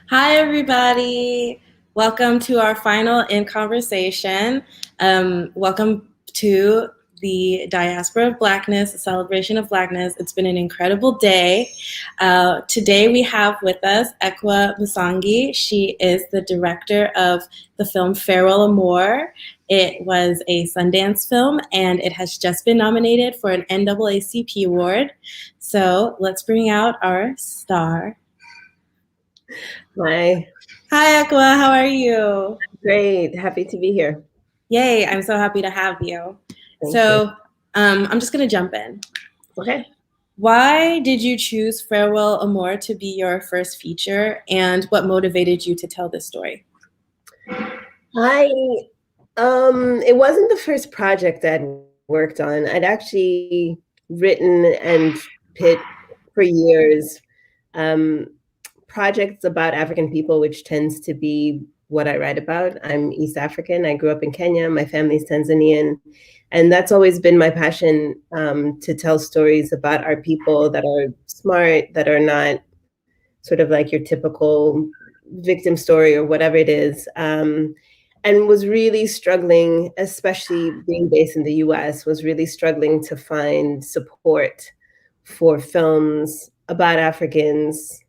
Hi, everybody. Welcome to our final in conversation. Welcome to the Diaspora of Blackness, a celebration of Blackness. It's been an incredible day. Today we have with us Ekwa Msangi. She is the director of the film Farewell Amor. It was a Sundance film and it has just been nominated for an NAACP award. So let's bring out our star. Hi. Hi, Ekwa. How are you? Great. Happy to be here. Yay. I'm so happy to have you. Thank you. I'm just going to jump in. Okay. Why did you choose Farewell Amor to be your first feature, and what motivated you to tell this story? It wasn't the first project I'd worked on. I'd actually written and pitched for years projects about African people, which tends to be what I write about. I'm East African. I grew up in Kenya. My family's Tanzanian. And that's always been my passion, to tell stories about our people that are smart, that are not sort of like your typical victim story or whatever it is. And was really struggling, especially being based in the US, was really struggling to find support for films about Africans,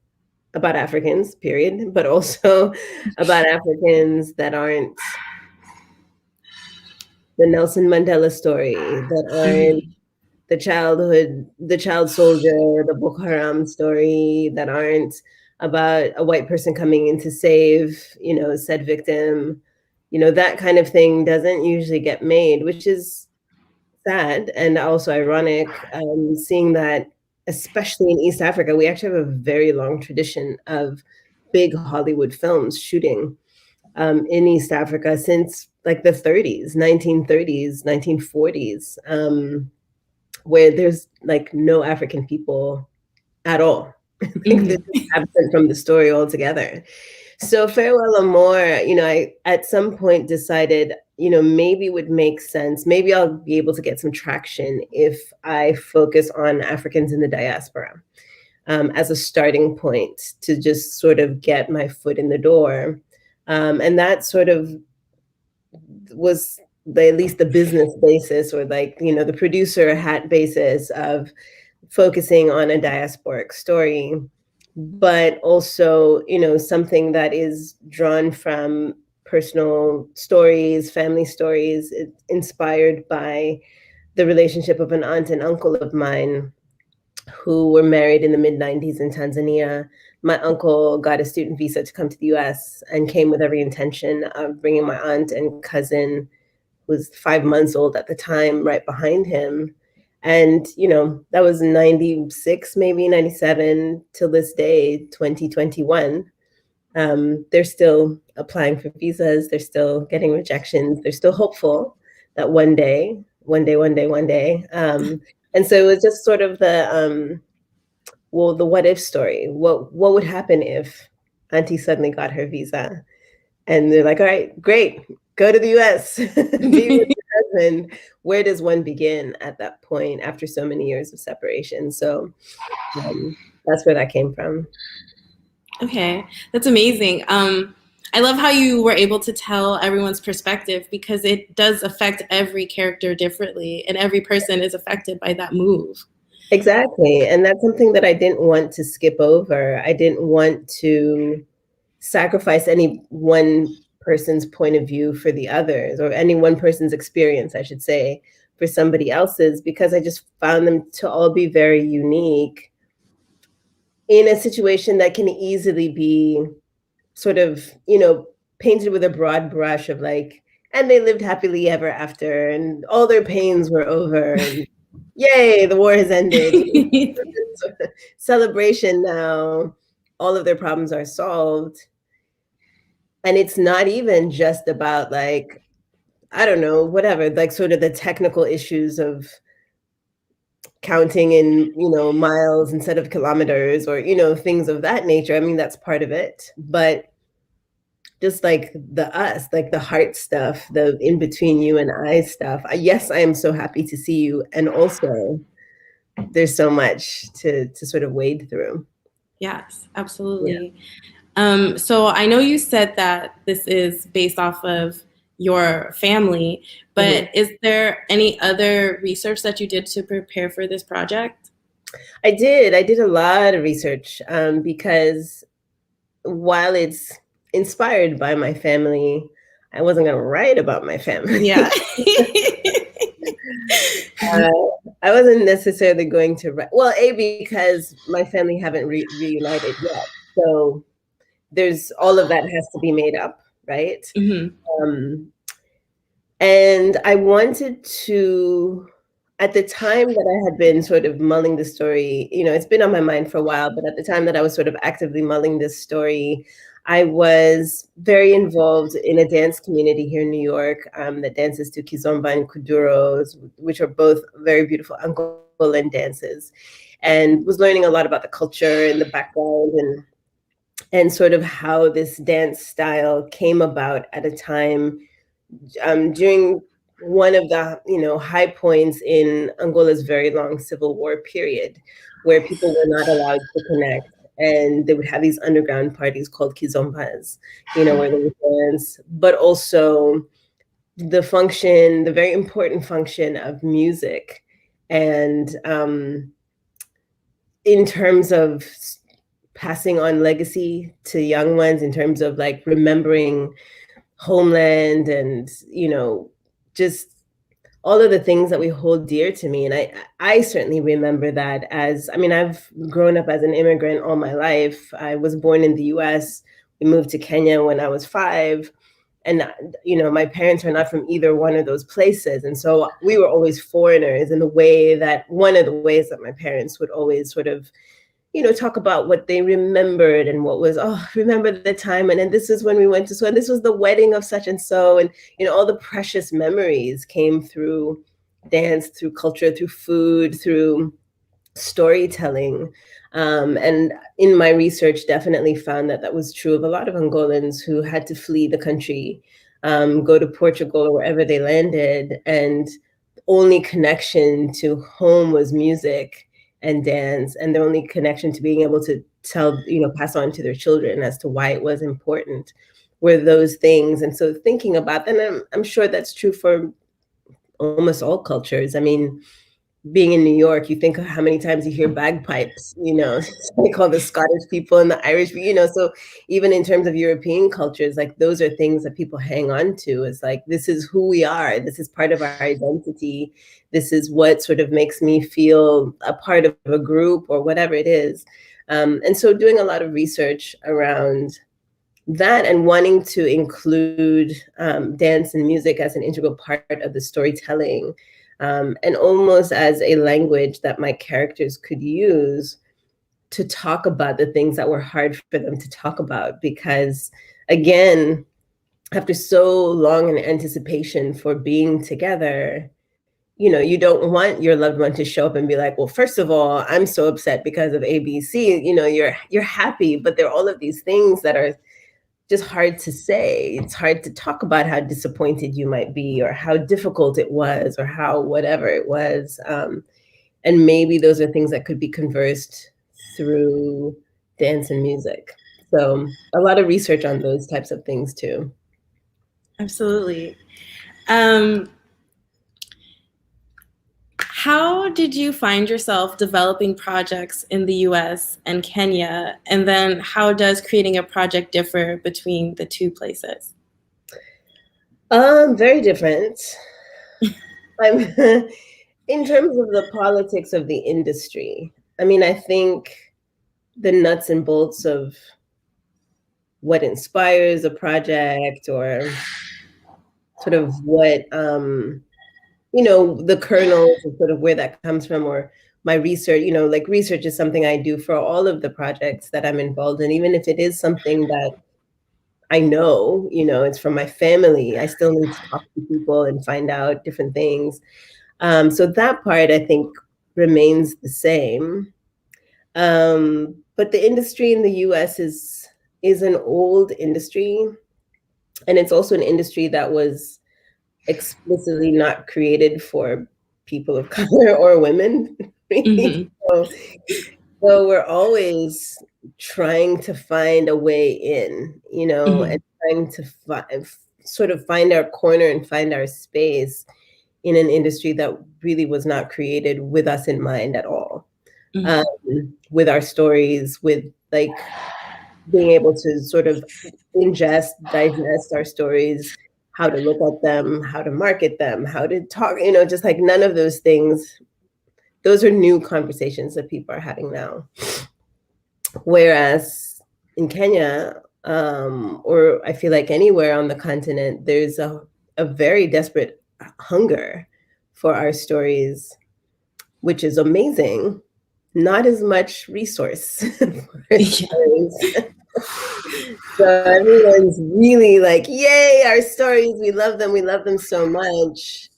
period, but also about Africans that aren't the Nelson Mandela story, that aren't the child soldier, the Boko Haram story, that aren't about a white person coming in to save, said victim. That kind of thing doesn't usually get made, which is sad and also ironic, seeing that, especially in East Africa, we actually have a very long tradition of big Hollywood films shooting in East Africa since like the 30s, 1930s, 1940s, where there's like no African people at all. Like they're just absent from the story altogether. So Farewell Amor, I at some point decided, maybe it would make sense. Maybe I'll be able to get some traction if I focus on Africans in the diaspora, as a starting point to just sort of get my foot in the door. And that sort of was at least the business basis, or like, the producer hat basis of focusing on a diasporic story, but also, something that is drawn from personal stories, family stories, inspired by the relationship of an aunt and uncle of mine who were married in the mid 90s in Tanzania. My uncle got a student visa to come to the US and came with every intention of bringing my aunt and cousin, who was 5 months old at the time, right behind him. And, that was 96, maybe 97, till this day, 2021. They're still applying for visas. They're still getting rejections. They're still hopeful that one day. And so it was just sort of the what if story. What would happen if Auntie suddenly got her visa? And they're like, all right, great, go to the US, be with your husband. Where does one begin at that point after so many years of separation? So that's where that came from. Okay, that's amazing. I love how you were able to tell everyone's perspective, because it does affect every character differently, and every person is affected by that move. Exactly. And that's something that I didn't want to skip over. I didn't want to sacrifice any one person's point of view for the others, or any one person's experience, I should say, for somebody else's, because I just found them to all be very unique in a situation that can easily be sort of, painted with a broad brush of like, and they lived happily ever after, and all their pains were over, and yay, the war has ended. Celebration now, all of their problems are solved. And it's not even just about like, I don't know, whatever, like sort of the technical issues of counting in, miles instead of kilometers, or, things of that nature. I mean, that's part of it. But just like like the heart stuff, the in between you and I stuff. Yes, I am so happy to see you. And also there's so much to sort of wade through. Yes, absolutely. So I know you said that this is based off of your family, Mhm. but is there any other research that you did to prepare for this project? I did. I did a lot of research because while it's inspired by my family, I wasn't going to write about my family. Yeah. uh, I wasn't necessarily going to write. Well, A, because my family haven't reunited yet. So there's all of that has to be made up, right? Hmm. Um, and I wanted to, at the time that I had been sort of mulling the story, it's been on my mind for a while, but at the time that I was sort of actively mulling this story, I was very involved in a dance community here in New York that dances to Kizomba and Kuduros, which are both very beautiful Angolan dances, and was learning a lot about the culture and the background and sort of how this dance style came about at a time during one of the high points in Angola's very long civil war period, where people were not allowed to connect, and they would have these underground parties called kizombas, where they would dance, but also the very important function of music, and in terms of passing on legacy to young ones, in terms of like remembering homeland and just all of the things that we hold dear to me. And I certainly remember that. As I mean, I've grown up as an immigrant all my life. I was born in the US. We moved to Kenya when I was 5, and my parents are not from either one of those places, and so we were always foreigners in the way that one of the ways that my parents would always sort of talk about what they remembered and what was, oh, remember the time. And then this is when we went to school. And this was the wedding of such and so. And, all the precious memories came through dance, through culture, through food, through storytelling. And in my research, definitely found that that was true of a lot of Angolans who had to flee the country, go to Portugal or wherever they landed. And only connection to home was music and dance, and their only connection to being able to tell, pass on to their children as to why it was important were those things. And so thinking about that, and I'm sure that's true for almost all cultures. I mean, being in New York, you think of how many times you hear bagpipes, like all the Scottish people and the Irish, so even in terms of European cultures, like those are things that people hang on to. It's like, this is who we are. This is part of our identity. This is what sort of makes me feel a part of a group or whatever it is. And so doing a lot of research around that and wanting to include dance and music as an integral part of the storytelling, and almost as a language that my characters could use to talk about the things that were hard for them to talk about. Because again, after so long an anticipation for being together, you don't want your loved one to show up and be like, well, first of all, I'm so upset because of ABC. You're happy, but there are all of these things that are just hard to say. It's hard to talk about how disappointed you might be or how difficult it was or how whatever it was. And maybe those are things that could be conversed through dance and music. So a lot of research on those types of things too. Absolutely. How did you find yourself developing projects in the US and Kenya? And then how does creating a project differ between the two places? Very different. I'm in terms of the politics of the industry. I mean, I think the nuts and bolts of what inspires a project or sort of what the kernels of sort of where that comes from, or my research, like research is something I do for all of the projects that I'm involved in. Even if it is something that I know, it's from my family, I still need to talk to people and find out different things. So that part I think remains the same. But the industry in the US is an old industry, and it's also an industry that was explicitly not created for people of color or women. Mm-hmm. so, so we're always trying to find a way in, and trying to sort of find our corner and find our space in an industry that really was not created with us in mind at all. With our stories, with like being able to sort of ingest, digest our stories, how to look at them, how to market them, how to talk, just like none of those things. Those are new conversations that people are having now. Whereas in Kenya, or I feel like anywhere on the continent, there's a very desperate hunger for our stories, which is amazing. Not as much resource for stories. So everyone's really like, yay, our stories, we love them so much.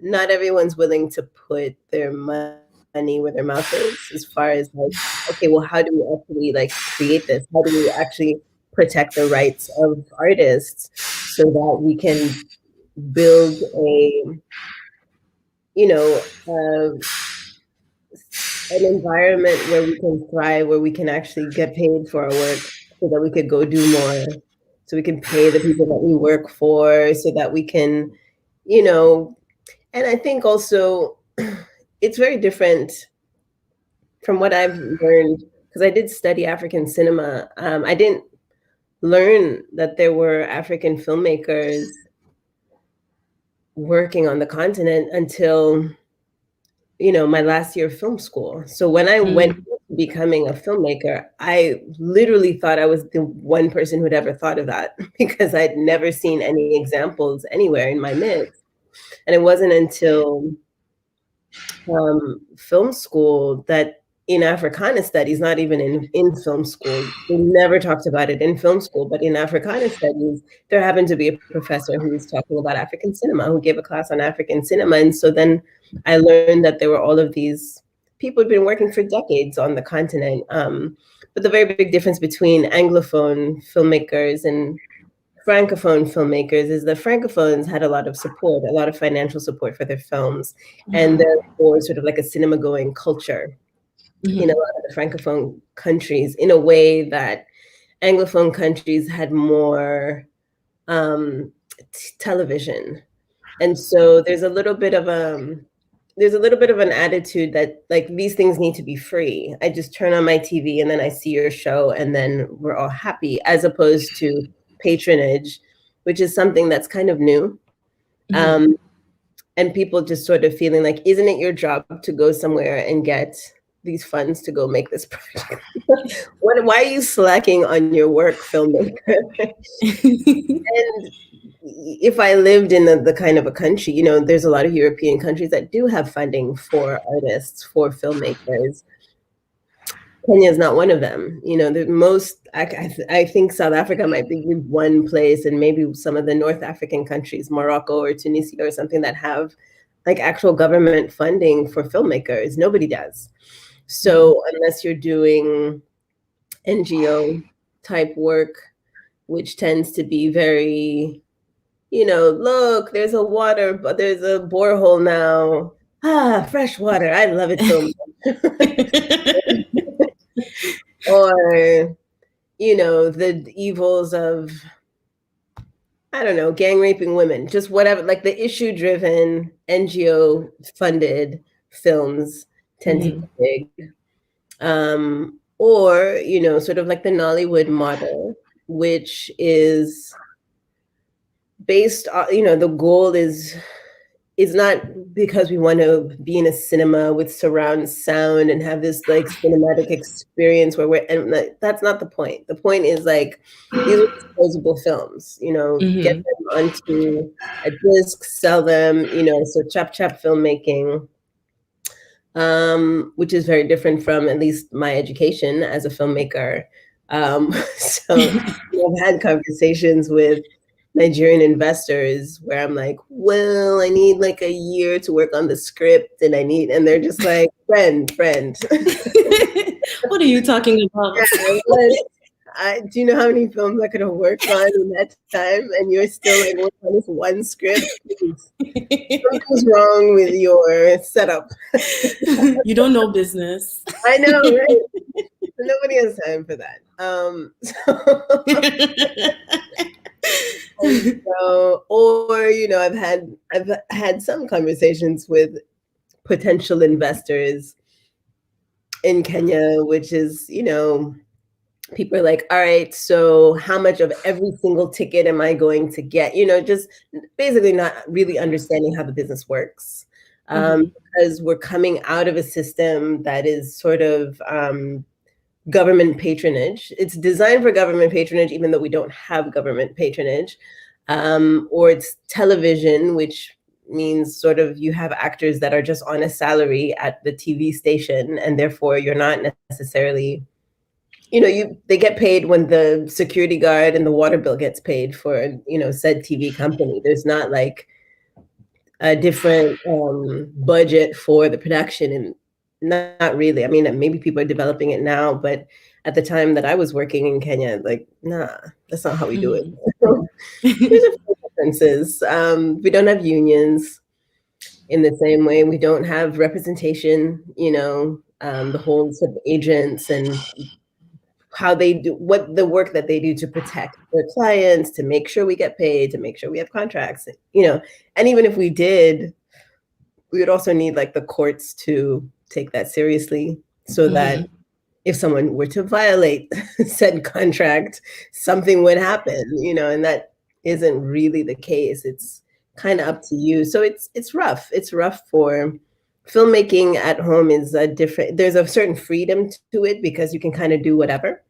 Not everyone's willing to put their money where their mouth is, as far as like, okay, well, how do we actually like create this? How do we actually protect the rights of artists so that we can build an environment where we can thrive, where we can actually get paid for our work, so that we could go do more, so we can pay the people that we work for, so that we can, and I think also it's very different from what I've learned, because I did study African cinema. I didn't learn that there were African filmmakers working on the continent until my last year of film school. So when I went becoming a filmmaker, I literally thought I was the one person who'd ever thought of that, because I'd never seen any examples anywhere in my midst. And it wasn't until film school that in Africana studies, not even in film school, we never talked about it in film school, but in Africana studies, there happened to be a professor who was talking about African cinema, who gave a class on African cinema. And so then I learned that there were all of these people who'd been working for decades on the continent. But the very big difference between Anglophone filmmakers and Francophone filmmakers is the Francophones had a lot of support, a lot of financial support for their films, and therefore sort of like a cinema-going culture in a lot of the Francophone countries, in a way that Anglophone countries had more television. And so there's a little bit of an attitude that like these things need to be free. I just turn on my TV and then I see your show and then we're all happy, as opposed to patronage, which is something that's kind of new. And people just sort of feeling like, isn't it your job to go somewhere and get these funds to go make this project? Why are you slacking on your work, filmmaker? And if I lived in the kind of a country, there's a lot of European countries that do have funding for artists, for filmmakers. Kenya is not one of them. The most, I think South Africa might be one place, and maybe some of the North African countries, Morocco or Tunisia or something, that have like actual government funding for filmmakers. Nobody does. So unless you're doing NGO type work, which tends to be very, look, there's a borehole now. Fresh water. I love it so much. Or, the evils of, I don't know, gang raping women, just whatever, like the issue driven NGO funded films tend to be big. Or, sort of like the Nollywood model, which is based on, the goal is not because we want to be in a cinema with surround sound and have this like cinematic experience and that's not the point. The point is like, these are disposable films, get them onto a disc, sell them, so chap filmmaking, which is very different from at least my education as a filmmaker. So I've had conversations with Nigerian investors where I'm like, well, I need like a year to work on the script, and they're just like, friend. What are you talking about? Do you know how many films I could have worked on in that time? And you're still like working on this one script? Something's wrong with your setup. You don't know business. I know, right? Nobody has time for that. And so, or I've had some conversations with potential investors in Kenya, which is, people are like, all right, so how much of every single ticket am I going to get? Just basically not really understanding how the business works. Because we're coming out of a system that is sort of government patronage. It's designed for government patronage, even though we don't have government patronage. Or it's television, which means sort of you have actors that are just on a salary at the TV station, and therefore you're not necessarily, they get paid when the security guard and the water bill gets paid for, said TV company. There's not like a different budget for the production, and not really. I mean, maybe people are developing it now, but at the time that I was working in Kenya, like, nah, that's not how we do it. There's a few differences. We don't have unions in the same way. We don't have representation, the whole sort of agents and how they do what the work that they do to protect their clients, to make sure we get paid, to make sure we have contracts, and even if we did, we would also need like the courts to take that seriously, so that if someone were to violate said contract, something would happen, and that isn't really the case. It's kind of up to you. So it's rough. It's rough for filmmaking at home. There's a certain freedom to it because you can kind of do whatever.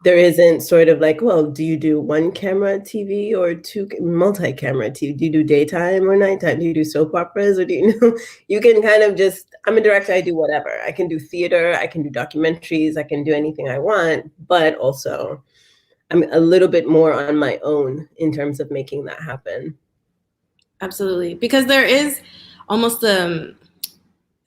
There isn't sort of like, well, do you do one camera TV or two multi-camera TV? Do you do daytime or nighttime? Do you do soap operas, or do you can kind of just, I'm a director, I do whatever. I can do theater, I can do documentaries, I can do anything I want, but also I'm a little bit more on my own in terms of making that happen. Absolutely. Because there is almost like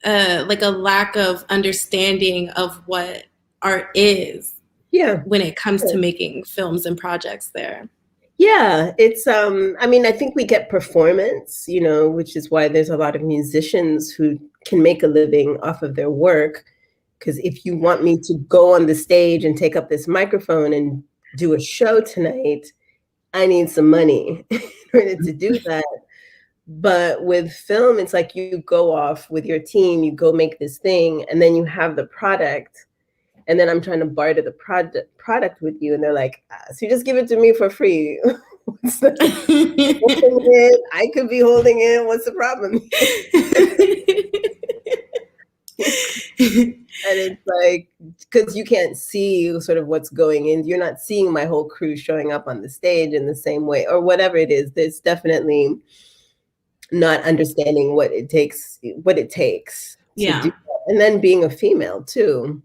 a lack of understanding of what art is. Yeah. When it comes to making films and projects there. Yeah, it's I mean, I think we get performance, which is why there's a lot of musicians who can make a living off of their work. Because if you want me to go on the stage and take up this microphone and do a show tonight, I need some money in order to do that. But with film, it's like you go off with your team, you go make this thing, and then you have the product. And then I'm trying to barter the product with you, and they're like, so you just give it to me for free. I could be holding it. What's the problem? And it's like, because you can't see sort of what's going in. You're not seeing my whole crew showing up on the stage in the same way, or whatever it is. There's definitely not understanding what it takes to do that. And then being a female too.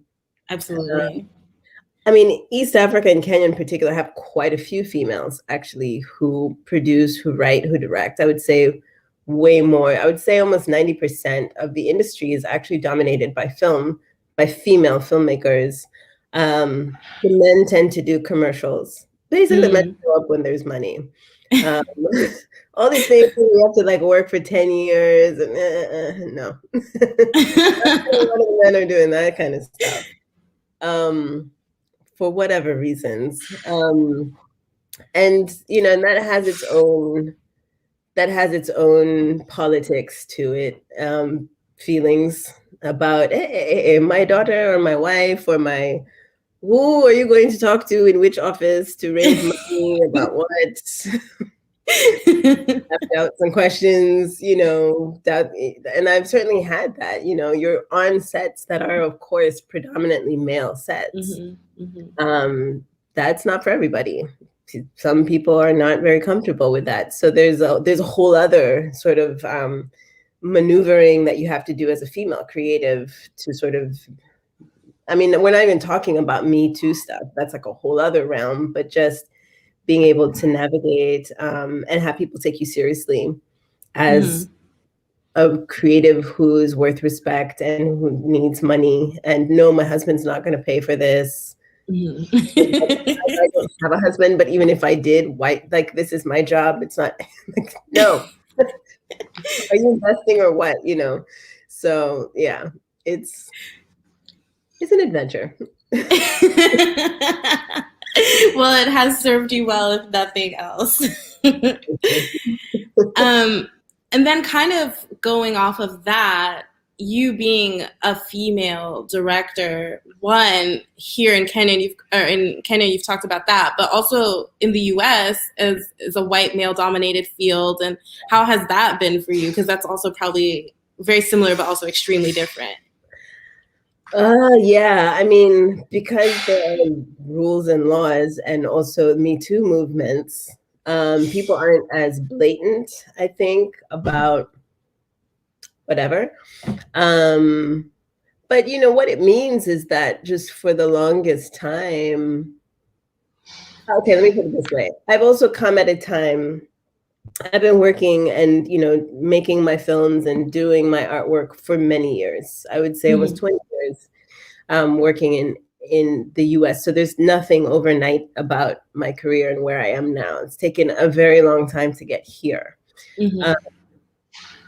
Absolutely. I mean, East Africa and Kenya in particular have quite a few females actually who produce, who write, who direct. I would say way more. I would say almost 90% of the industry is actually dominated by female filmmakers. The men tend to do commercials. Basically, the men show up when there's money. All these things, we have to like work for 10 years. And, no. A lot of men are doing that kind of stuff. For whatever reasons. And and that has its own politics to it. Feelings about my daughter or my wife or who are you going to talk to in which office to raise money about what? Have doubts and questions, and I've certainly had that. You're on sets that are, of course, predominantly male sets. That's not for everybody. Some people are not very comfortable with that. So there's a whole other sort of maneuvering that you have to do as a female creative to sort of, I mean, we're not even talking about Me Too stuff. That's like a whole other realm, but just being able to navigate and have people take you seriously as a creative who's worth respect and who needs money, and no, my husband's not going to pay for this. I don't have a husband, but even if I did, like, this is my job. It's not like, no. Are you investing or what? So yeah, it's It's an adventure. Well, it has served you well, if nothing else. um, and then, kind of going off of that, you being a female director, one here in Kenya, you've talked about that, but also in the U.S. is a white male-dominated field, and how has that been for you? Because that's also probably very similar, but also extremely different. Yeah, I mean, because there are rules and laws and also Me Too movements, people aren't as blatant, I think, about whatever. But you know what it means is that just for the longest time, okay, let me put it this way. I've also come at a time, I've been working and, you know, making my films and doing my artwork for many years. I would say almost 20 years, working in the US. So there's nothing overnight about my career and where I am now. It's taken a very long time to get here. Mm-hmm.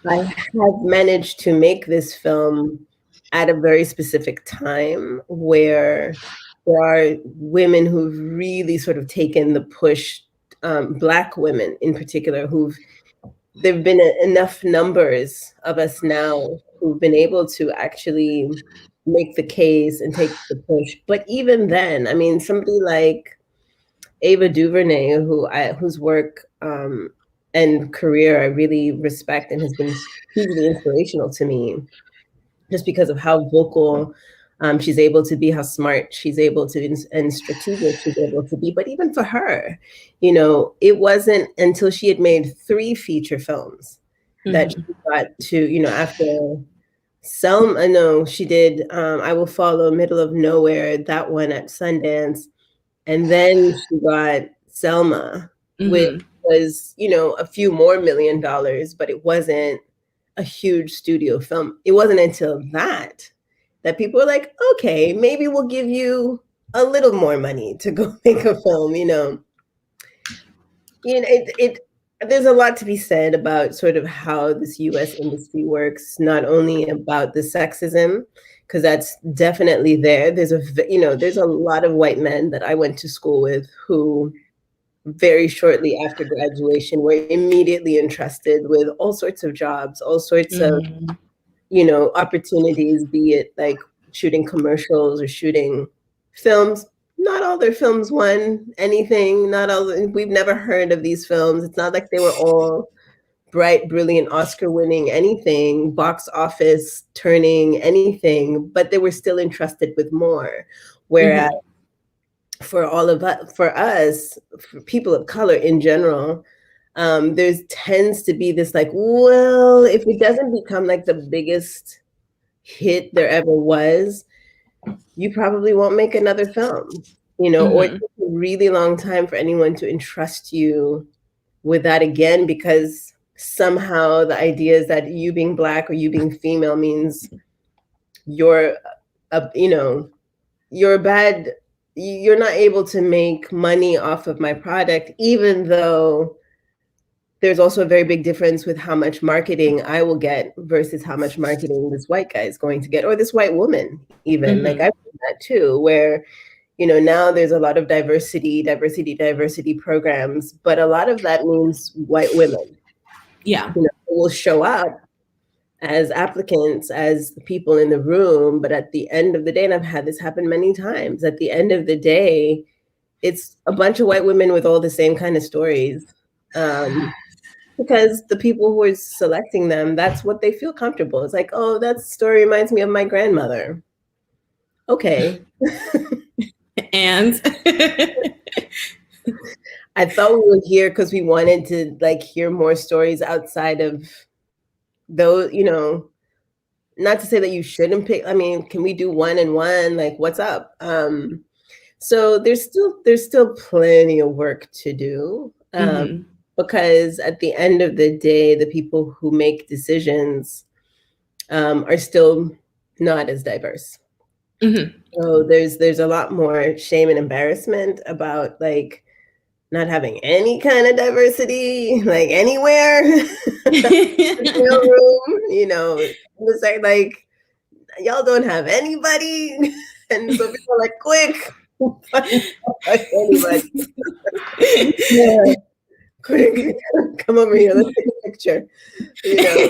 I have managed to make this film at a very specific time where there are women who've really sort of taken the push, Black women in particular, there've been enough numbers of us now who've been able to actually make the case and take the push. But even then, I mean, somebody like Ava DuVernay, whose work and career I really respect and has been hugely inspirational to me, just because of how vocal she's able to be, how smart she's able to, and strategic she's able to be. But even for her, you know, it wasn't until she had made 3 feature films that she got to, you know, after Selma, no, she did I Will Follow, Middle of Nowhere, that one at Sundance. And then she got Selma, which was, you know, a few more $1 million, but it wasn't a huge studio film. It wasn't until that people were like, okay, maybe we'll give you a little more money to go make a film, you know. You know, there's a lot to be said about sort of how this US industry works, not only about the sexism, because that's definitely there. There's a lot of white men that I went to school with who very shortly after graduation were immediately entrusted with all sorts of jobs, all sorts of, you know, opportunities, be it like shooting commercials or shooting films. Not all their films won anything. We've never heard of these films. It's not like they were all bright, brilliant, Oscar-winning anything, box office turning anything, but they were still entrusted with more. Whereas for us, for people of color in general, there tends to be this like, well, if it doesn't become like the biggest hit there ever was, you probably won't make another film, you know, or it takes a really long time for anyone to entrust you with that again, because somehow the idea is that you being Black or you being female means you're you're not able to make money off of my product, even though there's also a very big difference with how much marketing I will get versus how much marketing this white guy is going to get, or this white woman even. Like I've seen that too, where, you know, now there's a lot of diversity programs, but a lot of that means white women. Yeah. You know, will show up as applicants, as the people in the room, but at the end of the day, and I've had this happen many times, at the end of the day, it's a bunch of white women with all the same kind of stories. Because the people who are selecting them, that's what they feel comfortable. It's like, oh, that story reminds me of my grandmother. Okay. And I thought we were here because we wanted to like hear more stories outside of those, you know, not to say that you shouldn't pick. I mean, can we do one and one? Like, what's up? So there's still plenty of work to do. Because at the end of the day, the people who make decisions are still not as diverse. So there's a lot more shame and embarrassment about like not having any kind of diversity, like anywhere. No room, you know. It's like y'all don't have anybody. And so people are like, quick, like anybody. Yeah. Quick, come over here, let's take a picture. You know.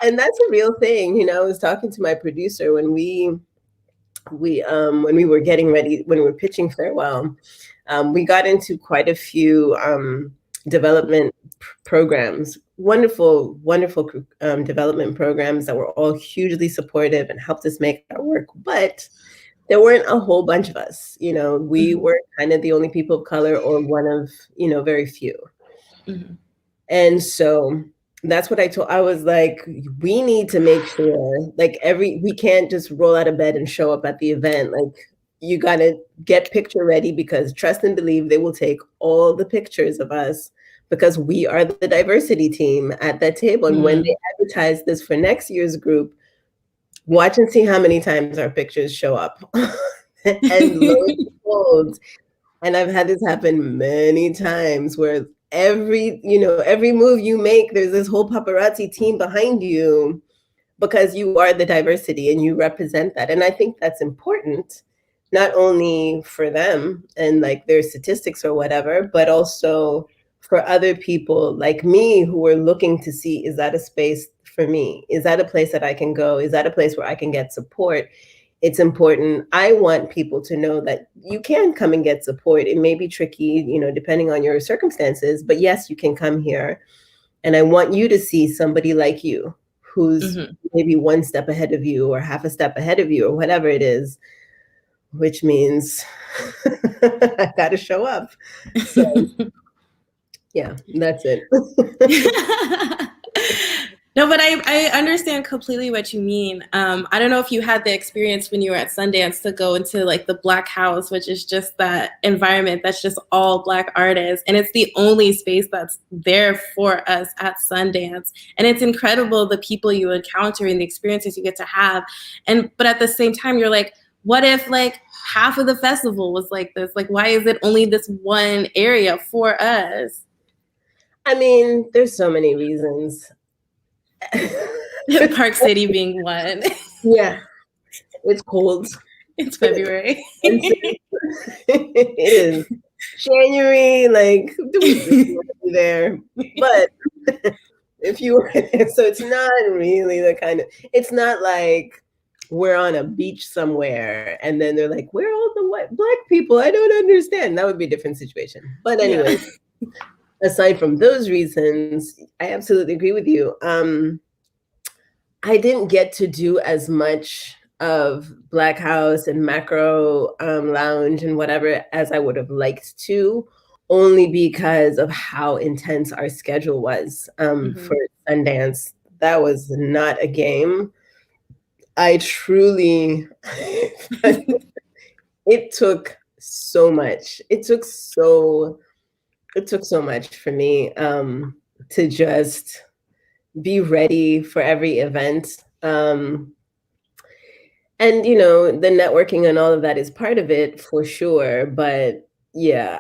And that's a real thing. I was talking to my producer when we were getting ready, when we were pitching Farewell. We got into quite a few development programs, wonderful, wonderful development programs that were all hugely supportive and helped us make our work. But there weren't a whole bunch of us. We were kind of the only people of color, or one of, very few. Mm-hmm. And so that's what I was like, we need to make sure, like, we can't just roll out of bed and show up at the event. Like, you got to get picture ready, because trust and believe they will take all the pictures of us, because we are the diversity team at that table. And when they advertise this for next year's group, watch and see how many times our pictures show up. And lo and behold, and I've had this happen many times, where every move you make, there's this whole paparazzi team behind you, because you are the diversity and you represent that. And I think that's important, not only for them and like their statistics or whatever, but also for other people like me who are looking to see, is that a space for me? Is that a place that I can go? Is that a place where I can get support? It's important. I want people to know that you can come and get support. It may be tricky, depending on your circumstances, but yes, you can come here. And I want you to see somebody like you, who's maybe one step ahead of you, or half a step ahead of you, or whatever it is, which means I got to show up. So yeah, that's it. No, but I understand completely what you mean. I don't know if you had the experience when you were at Sundance to go into like the Black House, which is just that environment that's just all Black artists. And it's the only space that's there for us at Sundance. And it's incredible, the people you encounter and the experiences you get to have. But at the same time, you're like, what if like half of the festival was like this? Like, why is it only this one area for us? I mean, there's so many reasons. Park City being one. Yeah, it's cold. It's February. It is January. Like, do we there? But if you were, so it's not really the kind of. It's not like we're on a beach somewhere and then they're like, "Where are all the white Black people? I don't understand." That would be a different situation. But anyway. Yeah. Aside from those reasons, I absolutely agree with you. I didn't get to do as much of Black House and Macro Lounge and whatever as I would have liked to, only because of how intense our schedule was for Sundance. That was not a game. I truly, it took so much. It took so much for me to just be ready for every event. And, the networking and all of that is part of it for sure. But yeah,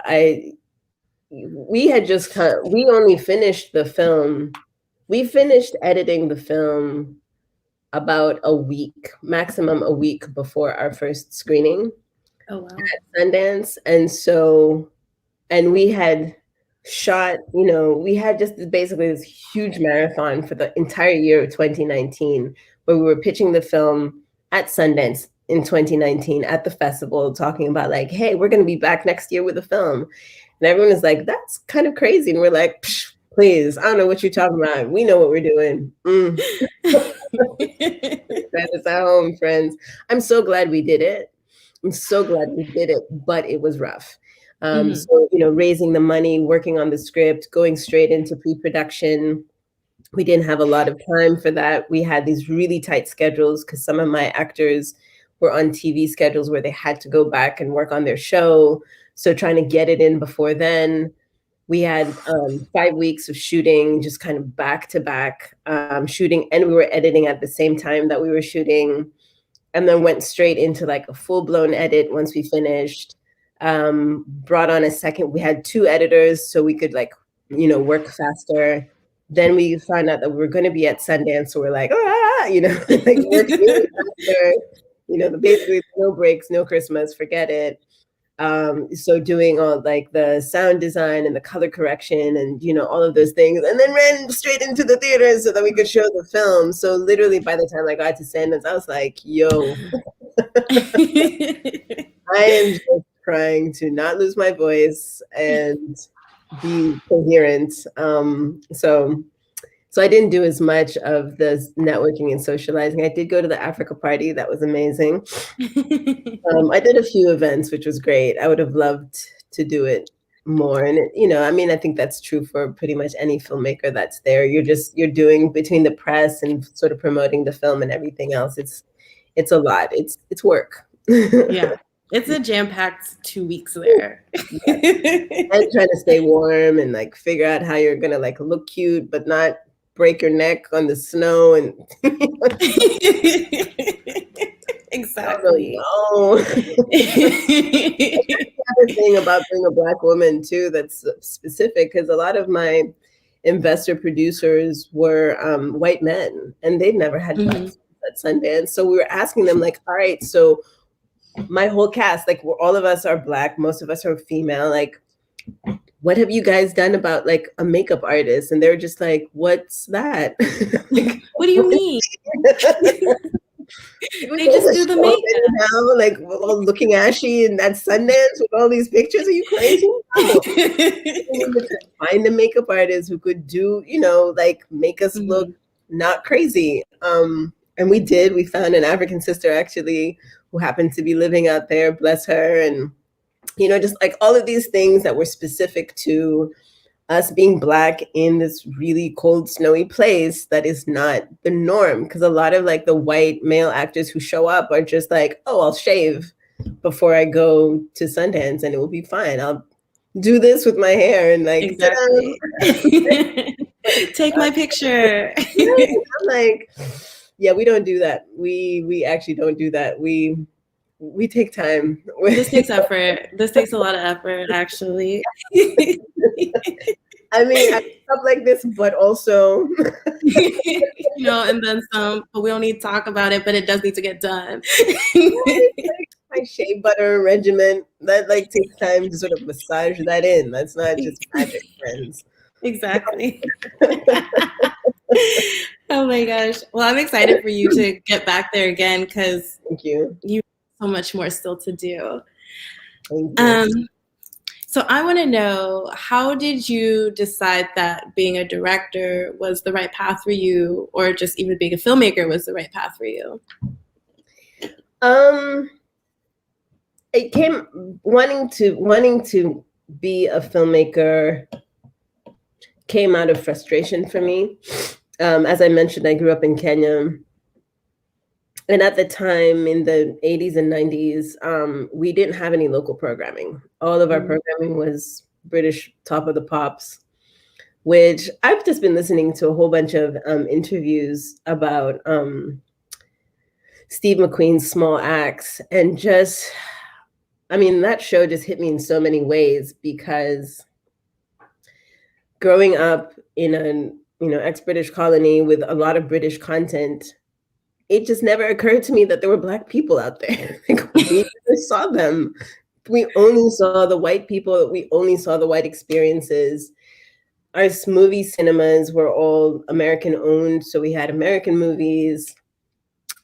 we only finished the film. We finished editing the film about maximum a week before our first screening. Oh, wow. At Sundance. And we had shot, we had just basically this huge marathon for the entire year of 2019, where we were pitching the film at Sundance in 2019 at the festival, talking about like, hey, we're going to be back next year with a film. And everyone is like, that's kind of crazy. And we're like, please, I don't know what you're talking about. We know what we're doing. That is at home, friends. I'm so glad we did it. But it was rough. So, raising the money, working on the script, going straight into pre-production. We didn't have a lot of time for that. We had these really tight schedules because some of my actors were on TV schedules where they had to go back and work on their show. So trying to get it in before then. We had 5 weeks of shooting, just kind of back to back shooting. And we were editing at the same time that we were shooting. And then went straight into like a full-blown edit once we finished. Brought on a second. We had 2 editors so we could work faster. Then we found out that we were going to be at Sundance, so we're like, like work really faster. basically no breaks, no Christmas, forget it. So doing all like the sound design and the color correction and all of those things, and then ran straight into the theater so that we could show the film. So literally by the time I got to Sundance, I was like, yo, I am just trying to not lose my voice and be coherent. So I didn't do as much of the networking and socializing. I did go to the Africa party. That was amazing. I did a few events, which was great. I would have loved to do it more. And, I think that's true for pretty much any filmmaker that's there. You're doing between the press and sort of promoting the film and everything else. It's a lot. It's work. Yeah. It's a jam-packed 2 weeks there. And trying to stay warm and like figure out how you're gonna like look cute but not break your neck on the snow and exactly. Other thing about being a Black woman too that's specific, because a lot of my investor producers were white men and they'd never had Black at Sundance. So we were asking them like, all right, so my whole cast, like all of us are Black, most of us are female, like what have you guys done about like a makeup artist? And they're just like, what's that? Like, what do you mean? They just do the makeup now, like all looking ashy and that Sundance with all these pictures. Are you crazy? No. Find a makeup artist who could do, like make us look not crazy. And we did. We found an African sister actually who happened to be living out there, bless her, and just like all of these things that were specific to us being Black in this really cold, snowy place that is not the norm. Because a lot of like the white male actors who show up are just like, oh, I'll shave before I go to Sundance and it will be fine. I'll do this with my hair and like, exactly. Take my picture. I'm like, yeah, we don't do that. We actually don't do that. We take time. This takes effort. This takes a lot of effort, actually. I mean, I stuff like this, but also, and then some. But we don't need to talk about it. But it does need to get done. My shea butter regimen that like takes time to sort of massage that in. That's not just magic, friends. Exactly. Oh my gosh. Well, I'm excited for you to get back there again because thank you. You have so much more still to do. Thank you. So I want to know, how did you decide that being a director was the right path for you, or just even being a filmmaker was the right path for you? It came wanting to be a filmmaker came out of frustration for me. As I mentioned, I grew up in Kenya. And at the time in the 80s and 90s, we didn't have any local programming. All of our programming was British Top of the Pops, which I've just been listening to a whole bunch of interviews about Steve McQueen's Small Axe. And that show just hit me in so many ways, because growing up in an ex-British colony with a lot of British content, it just never occurred to me that there were Black people out there. Like, we never saw them. We only saw the white people. We only saw the white experiences. Our movie cinemas were all American owned. So we had American movies,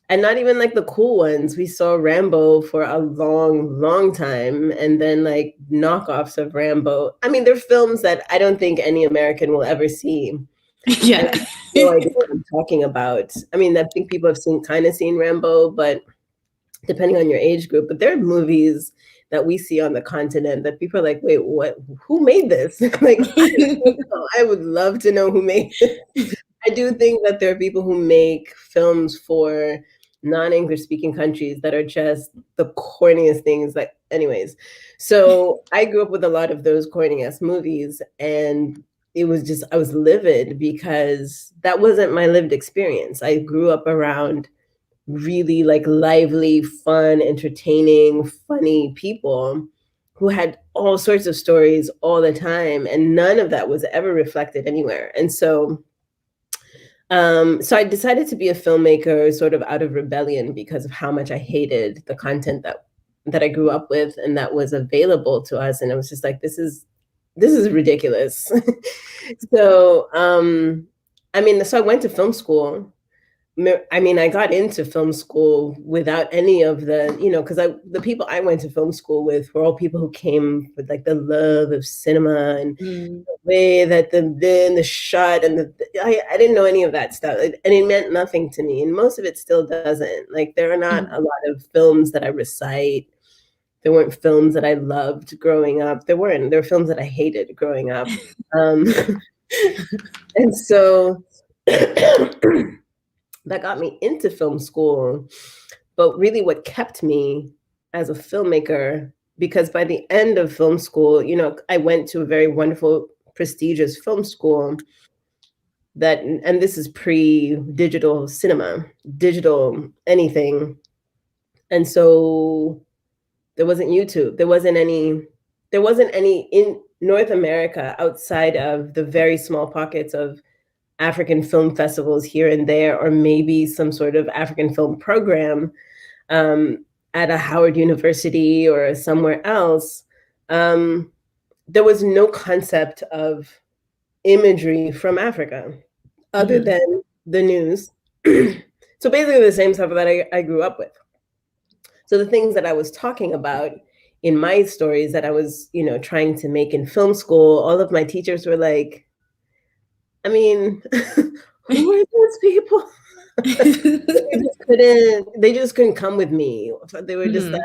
and not even like the cool ones. We saw Rambo for a long, long time. And then like knockoffs of Rambo. I mean, they're films that I don't think any American will ever see. Yeah. No idea what I'm talking about. I mean, I think people have seen Rambo, but depending on your age group. But there are movies that we see on the continent that people are like, wait, what? Who made this? Like, I would love to know who made it. I do think that there are people who make films for non-English speaking countries that are just the corniest things. Like, anyways, so I grew up with a lot of those corny ass movies, and it was just, I was livid because that wasn't my lived experience. I grew up around really like lively, fun, entertaining, funny people who had all sorts of stories all the time. And none of that was ever reflected anywhere. And so So I decided to be a filmmaker sort of out of rebellion because of how much I hated the content that I grew up with and that was available to us. And I was just like, this is ridiculous. So I mean, so I went to film school. I mean, I got into film school without any of the, because the people I went to film school with were all people who came with like the love of cinema and Mm. the way that the shot and I didn't know any of that stuff, and it meant nothing to me. And most of it still doesn't. Like there are not Mm. a lot of films that I recite. There weren't films that I loved growing up. There weren't. There were films that I hated growing up. Um, and so that got me into film school. But really, what kept me as a filmmaker, because by the end of film school, I went to a very wonderful, prestigious film school that, and this is pre-digital cinema, digital anything. And so there wasn't YouTube. There wasn't any in North America outside of the very small pockets of African film festivals here and there, or maybe some sort of African film program at a Howard University or somewhere else. There was no concept of imagery from Africa other than the news. So basically the same stuff that I grew up with. So the things that I was talking about in my stories that I was, trying to make in film school, all of my teachers were like, I mean, who are those people? They just couldn't come with me. They were just like,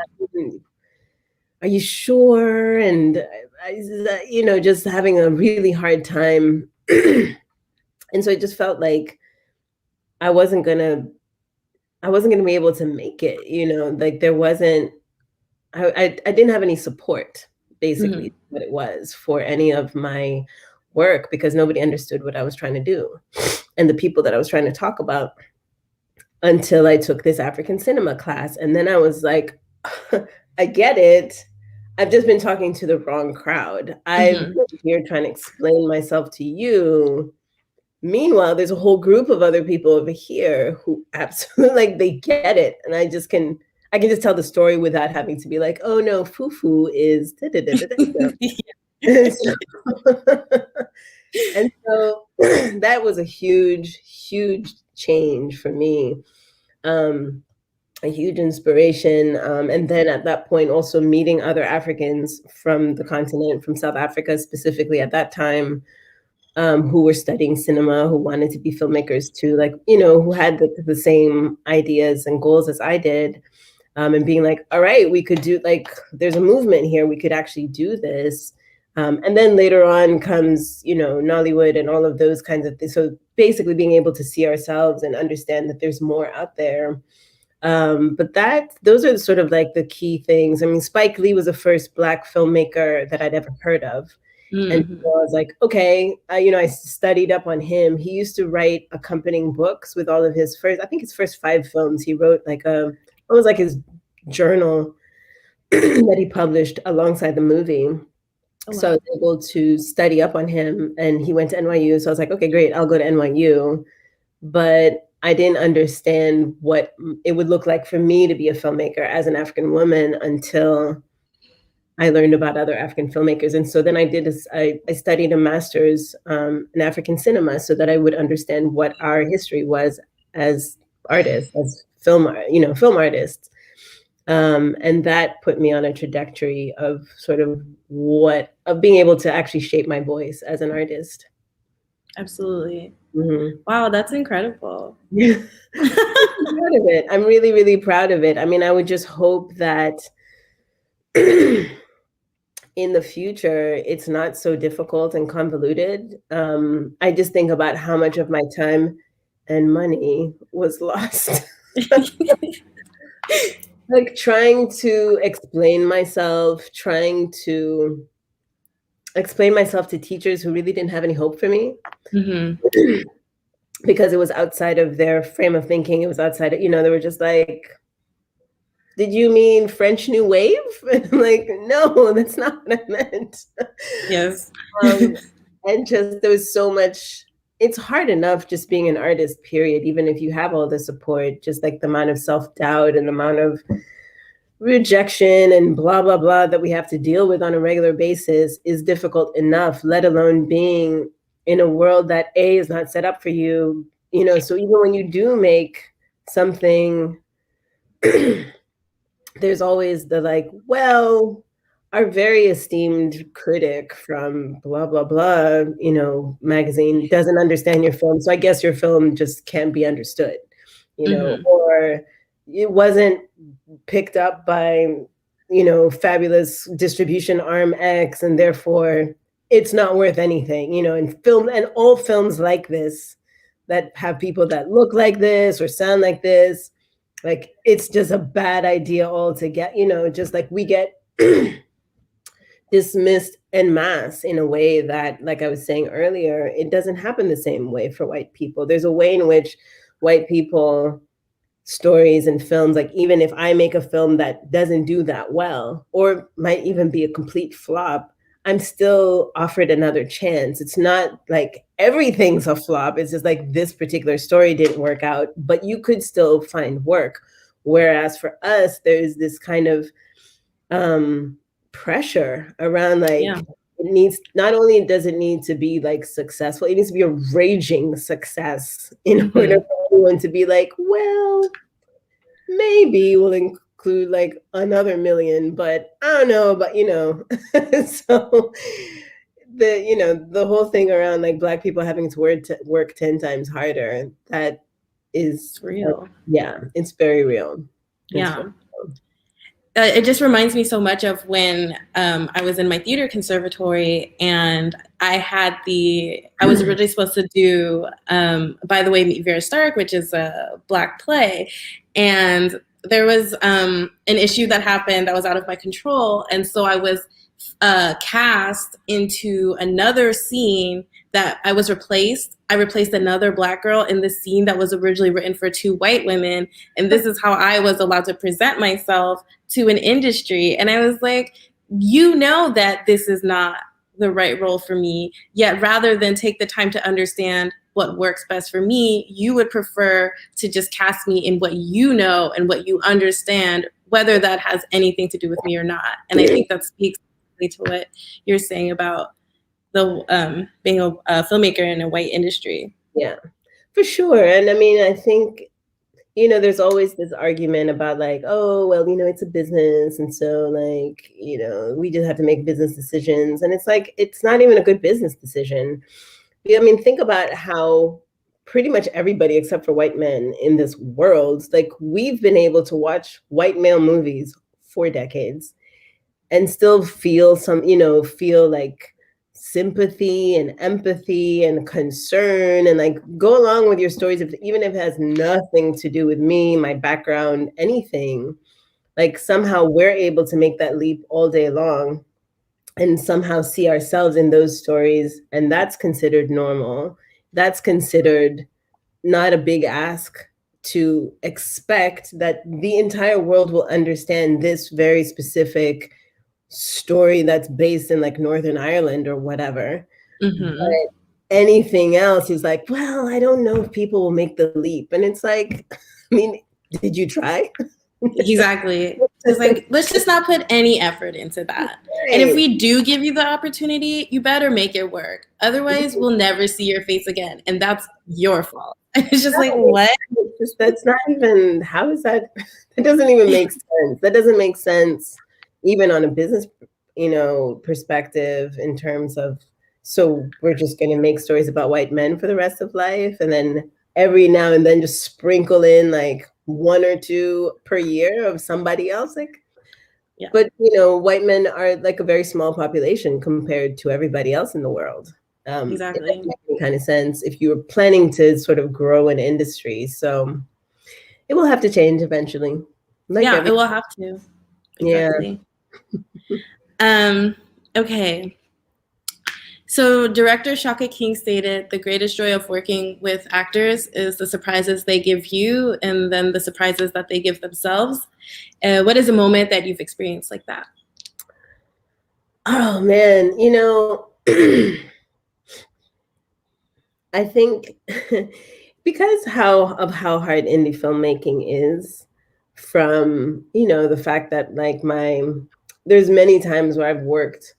are you sure? And just having a really hard time. And so it just felt like I wasn't gonna be able to make it, like there wasn't, I didn't have any support, basically, what it was for any of my work, because nobody understood what I was trying to do and the people that I was trying to talk about, until I took this African cinema class. And then I was like, I get it. I've just been talking to the wrong crowd. I've been here trying to explain myself to you. Meanwhile, there's a whole group of other people over here who absolutely, like, they get it. And I can just tell the story without having to be like, oh no, fufu is and so that was a huge, huge change for me. A huge inspiration. And then at that point, also meeting other Africans from the continent, from South Africa specifically at that time, who were studying cinema, who wanted to be filmmakers too, like, who had the same ideas and goals as I did. And being like, all right, we could do, like, there's a movement here, we could actually do this. And then later on comes, Nollywood and all of those kinds of things. So basically being able to see ourselves and understand that there's more out there. But those are sort of like the key things. I mean, Spike Lee was the first Black filmmaker that I'd ever heard of. And so I was like, okay, I studied up on him. He used to write accompanying books with all of his first 5 films. He wrote like it was like his journal that he published alongside the movie. Oh, wow. So I was able to study up on him, and he went to NYU. So I was like, okay, great, I'll go to NYU. But I didn't understand what it would look like for me to be a filmmaker as an African woman until I learned about other African filmmakers. And so then I studied a master's in African cinema so that I would understand what our history was as artists, as film artists. And that put me on a trajectory of sort of being able to actually shape my voice as an artist. Absolutely. Wow, that's incredible. I'm proud of it. I'm really, really proud of it. I mean, I would just hope that in the future, it's not so difficult and convoluted. I just think about how much of my time and money was lost. Like trying to explain myself to teachers who really didn't have any hope for me. Because it was outside of their frame of thinking. It was outside of, they were just like, did you mean French New Wave? And I'm like, no, that's not what I meant. Yes. And just, there was so much it's hard enough just being an artist, period, even if you have all the support, just like the amount of self-doubt and the amount of rejection and blah blah blah that we have to deal with on a regular basis is difficult enough, let alone being in a world that A is not set up for you, you know. So even when you do make something, there's always the like, well, our very esteemed critic from blah blah blah, you know, magazine doesn't understand your film, so I guess your film just can't be understood, you know, or it wasn't picked up by, you know, fabulous distribution arm X, and therefore it's not worth anything, you know. And film, and all films like this that have people that look like this or sound like this, like it's just a bad idea altogether, you know. Just like we get dismissed en masse in a way that, like I was saying earlier, it doesn't happen the same way for white people. There's a way in which white people stories and films, like even if I make a film that doesn't do that well or might even be a complete flop, I'm still offered another chance. It's not like everything's a flop. It's just like this particular story didn't work out, but you could still find work. Whereas for us, there's this kind of pressure around like, Yeah. it needs, not only does it need to be like successful, it needs to be a raging success in order for everyone to be like, well, maybe we'll include like another million, but I don't know, but you know. So the, you know, the whole thing around like Black people having to work 10 times harder, that is real. Yeah, it's very real. Yeah. It just reminds me so much of when I was in my theater conservatory, and I was originally supposed to do By the Way, Meet Vera Stark, which is a Black play. And there was an issue that happened that was out of my control. And so I was cast into another scene that I replaced another Black girl in the scene that was originally written for 2 white women. And this is how I was allowed to present myself to an industry. And I was like, you know that this is not the right role for me, yet rather than take the time to understand what works best for me, you would prefer to just cast me in what you know and what you understand, whether that has anything to do with me or not. And I think that speaks to what you're saying about the being a filmmaker in a white industry. Yeah, for sure. And I mean, I think, you know, there's always this argument about like, oh, well, you know, it's a business. And so like, you know, we just have to make business decisions. And it's like, it's not even a good business decision. I mean, think about how pretty much everybody except for white men in this world, like we've been able to watch white male movies for decades and still feel feel like sympathy and empathy and concern and like go along with your stories, even if it has nothing to do with me, my background, anything. Like somehow we're able to make that leap all day long and somehow see ourselves in those stories, and that's considered normal. That's considered not a big ask to expect that the entire world will understand this very specific story that's based in like Northern Ireland or whatever. But anything else is like, well, I don't know if people will make the leap. And it's like, I mean, did you try? Exactly. It's like, let's just not put any effort into that. Right. And if we do give you the opportunity, you better make it work. Otherwise, we'll never see your face again. And that's your fault. It's just like, what? That's not even, how is that? That doesn't even make sense. That doesn't make sense even on a business, you know, perspective in terms of, so we're just going to make stories about white men for the rest of life. And then every now and then just sprinkle in like 1 or 2 per year of somebody else. Like, yeah. But you know, white men are like a very small population compared to everybody else in the world. Exactly. It doesn't make any kind of sense if you were planning to sort of grow an industry. So it will have to change eventually. Like it will have to. Exactly. Yeah. Okay. So director Shaka King stated, the greatest joy of working with actors is the surprises they give you and then the surprises that they give themselves. What is a moment that you've experienced like that? Oh man, you know, I think because how hard indie filmmaking is, from the fact that like there's many times where I've worked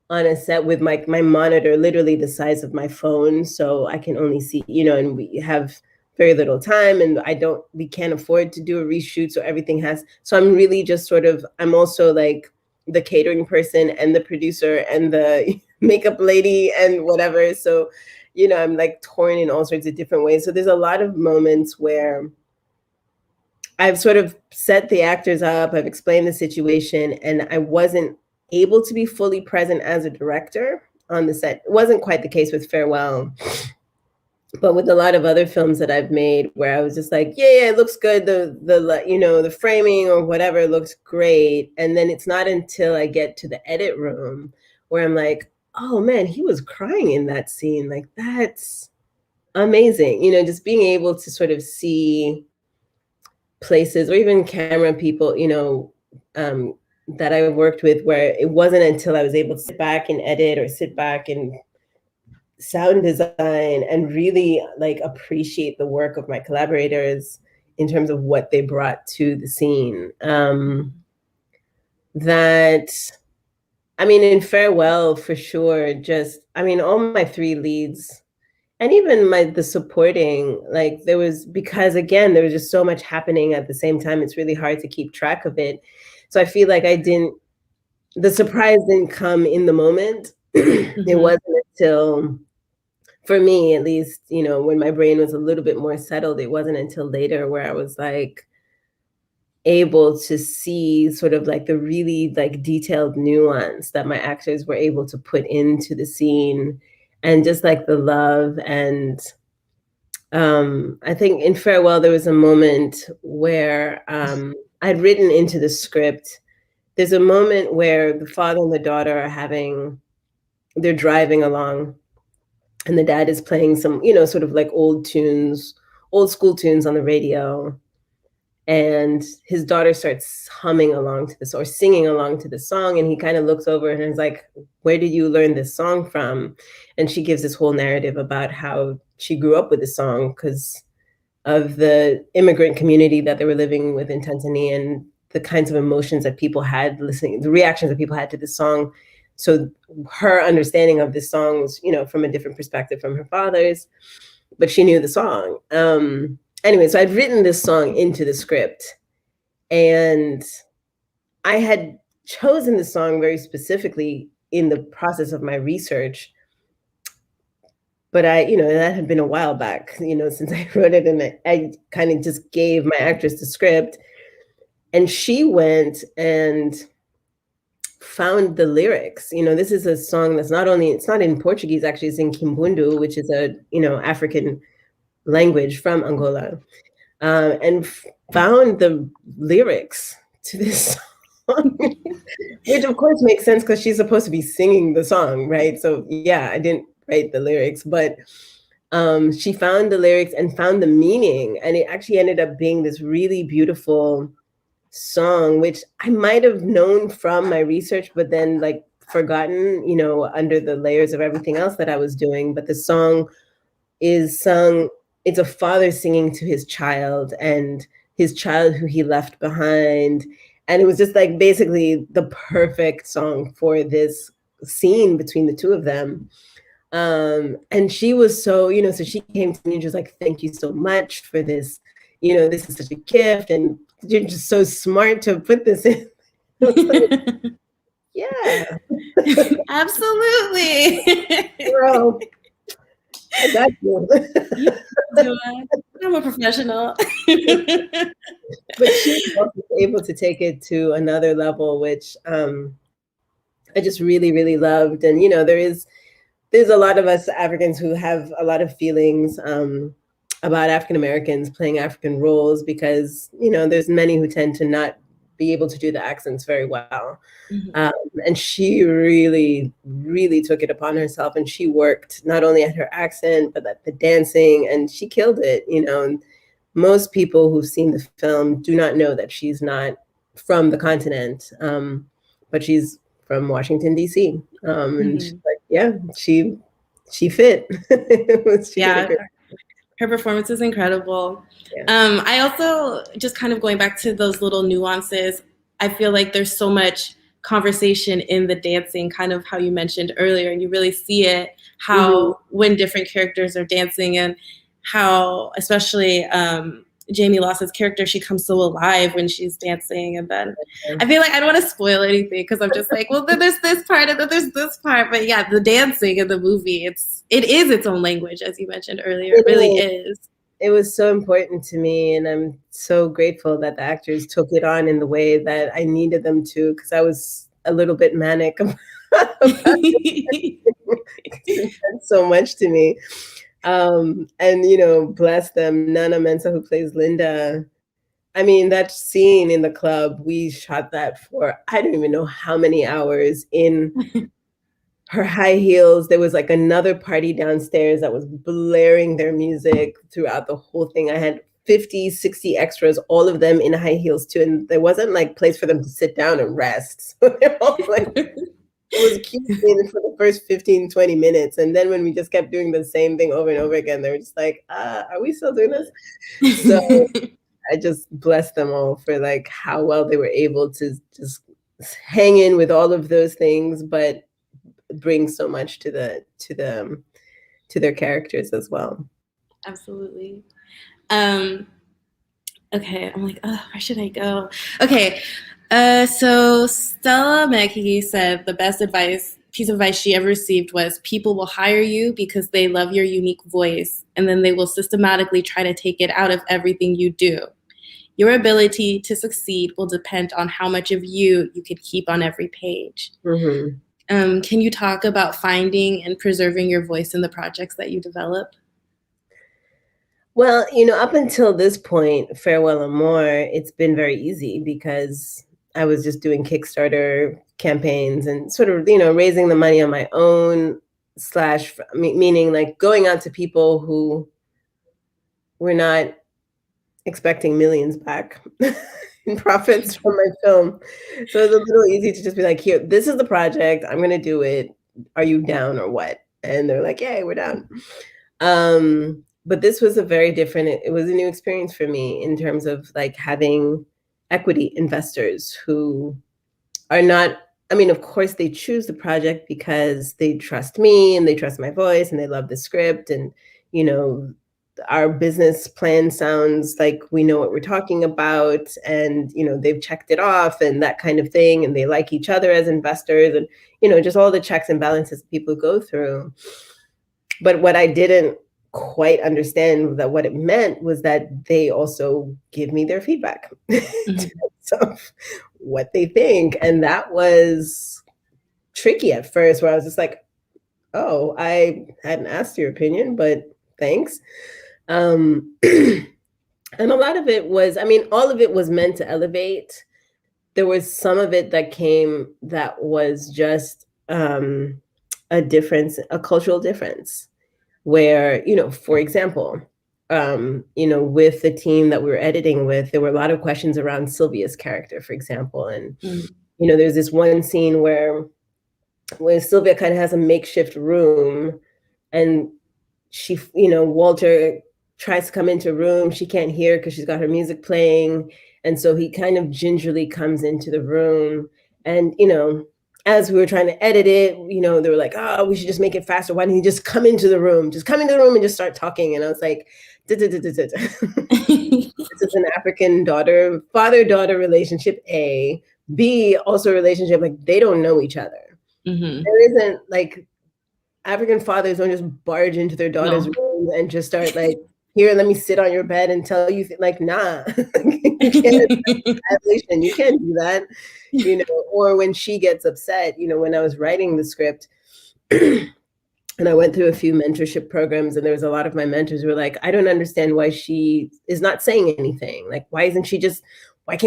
on a set with my monitor literally the size of my phone, so I can only see, and we have very little time, and we can't afford to do a reshoot, so everything has, so I'm really just sort of, I'm also like the catering person and the producer and the makeup lady and whatever, so I'm like torn in all sorts of different ways. So there's a lot of moments where I've sort of set the actors up, I've explained the situation, and I wasn't able to be fully present as a director on the set. It wasn't quite the case with Farewell, but with a lot of other films that I've made, where I was just like, yeah, it looks good. The framing or whatever looks great, and then it's not until I get to the edit room where I'm like, oh man, he was crying in that scene. Like, that's amazing. Just being able to sort of see places, or even camera people, that I worked with, where it wasn't until I was able to sit back and edit, or sit back and sound design, and really like appreciate the work of my collaborators in terms of what they brought to the scene. That, I mean, in Farewell, for sure, all my three leads, and even the supporting, like, there was, because again, there was just so much happening at the same time, it's really hard to keep track of it. So I feel like the surprise didn't come in the moment. It wasn't until, for me at least, when my brain was a little bit more settled, it wasn't until later where I was like able to see sort of like the really like detailed nuance that my actors were able to put into the scene, and just like the love. And I think in Farewell, there was a moment where I'd written into the script, there's a moment where the father and the daughter they're driving along, and the dad is playing some, sort of like old school tunes on the radio. And his daughter starts humming along to this, or singing along to the song. And he kind of looks over and is like, where did you learn this song from? And she gives this whole narrative about how she grew up with this song because of the immigrant community that they were living with in Tanzania, and the kinds of emotions that people had listening, the reactions that people had to this song. So her understanding of this song was, from a different perspective from her father's, but she knew the song. Anyway, so I'd written this song into the script, and I had chosen the song very specifically in the process of my research. But that had been a while back, since I wrote it, and I kind of just gave my actress the script, and she went and found the lyrics. This is a song that's it's not in Portuguese, actually, it's in Kimbundu, which is a, African language from Angola, and found the lyrics to this song, which of course makes sense because she's supposed to be singing the song, right? So yeah, I didn't write the lyrics, but she found the lyrics and found the meaning, and it actually ended up being this really beautiful song, which I might have known from my research, but then like forgotten, under the layers of everything else that I was doing. But the song is sung, it's a father singing to his child, and his child who he left behind. And it was just like basically the perfect song for this scene between the two of them. And she was so, so she came to me and she was like, thank you so much for this. This is such a gift, and you're just so smart to put this in. Like, yeah. Absolutely. Girl, I got you. I'm a professional. But she was able to take it to another level, which I just really, really loved. And, there's a lot of us Africans who have a lot of feelings about African Americans playing African roles, because, there's many who tend to not be able to do the accents very well. And she really, really took it upon herself, and she worked not only at her accent, but at the dancing, and she killed it, And most people who've seen the film do not know that she's not from the continent, but she's from Washington, D.C. And she's like, yeah, she she fit. She did a Yeah, great. her performance is incredible. Yeah. I also, just kind of going back to those little nuances, I feel like there's so much conversation in the dancing, kind of how you mentioned earlier, and you really see it Mm-hmm. how when different characters are dancing and how, especially Jamie Loss's character, she comes so alive when she's dancing. And then I feel like I don't want to spoil anything because I'm just like, well, then there's this part and then there's this part. But yeah, the dancing in the movie, it is its own language, as you mentioned earlier. It really is. It was so important to me, and I'm so grateful that the actors took it on in the way that I needed them to, because I was a little bit manic about it. It meant so much to me. And bless them, Nana Mensah, who plays Linda. I mean, that scene in the club, we shot that for I don't even know how many hours in her high heels. There was like another party downstairs that was blaring their music throughout the whole thing. I had 50, 60 extras, all of them in high heels too. And there wasn't like place for them to sit down and rest. So they're all like, it was cute for the first 15, 20 minutes. And then when we just kept doing the same thing over and over again, they were just like, are we still doing this? So I just bless them all for like how well they were able to just hang in with all of those things, but bring so much to their characters as well. Absolutely. Okay, I'm like, oh, where should I go? Okay, so Stella Mackey said the best piece of advice she ever received was people will hire you because they love your unique voice, and then they will systematically try to take it out of everything you do. Your ability to succeed will depend on how much of you can keep on every page. Mm-hmm. Can you talk about finding and preserving your voice in the projects that you develop? Well, up until this point, Farewell and More, it's been very easy because I was just doing Kickstarter campaigns and sort of, raising the money on my own, slash, meaning like going out to people who were not expecting millions back in profits from my film. So it's a little easy to just be like, here, this is the project. I'm going to do it. Are you down or what? And they're like, yay, we're down. But this was it was a new experience for me in terms of like having equity investors who are not, I mean, of course they choose the project because they trust me and they trust my voice and they love the script, and, our business plan sounds like we know what we're talking about, and, they've checked it off and that kind of thing. And they like each other as investors, and, just all the checks and balances people go through. But what I didn't quite understand that what it meant was that they also give me their feedback of what they think. And that was tricky at first, where I was just like, oh, I hadn't asked your opinion, but thanks. And a lot of it was, all of it was meant to elevate. There was some of it that came that was just a difference, a cultural difference, where, for example, with the team that we were editing with, there were a lot of questions around Sylvia's character, for example. And, there's this one scene where Sylvia kind of has a makeshift room, and she, Walter tries to come into a room. She can't hear because she's got her music playing. And so he kind of gingerly comes into the room. And, as we were trying to edit it, they were like, oh, we should just make it faster. Why don't you just come into the room? Just come into the room and just start talking. And I was like, this is an African father-daughter relationship, A. B, also a relationship, like they don't know each other. Mm-hmm. There isn't like African fathers don't just barge into their daughter's room and just start like, here, let me sit on your bed and tell you, like, nah, you can't do that, or when she gets upset, when I was writing the script and I went through a few mentorship programs, and there was a lot of my mentors who were like, I don't understand why she is not saying anything. Like, why can't she just, like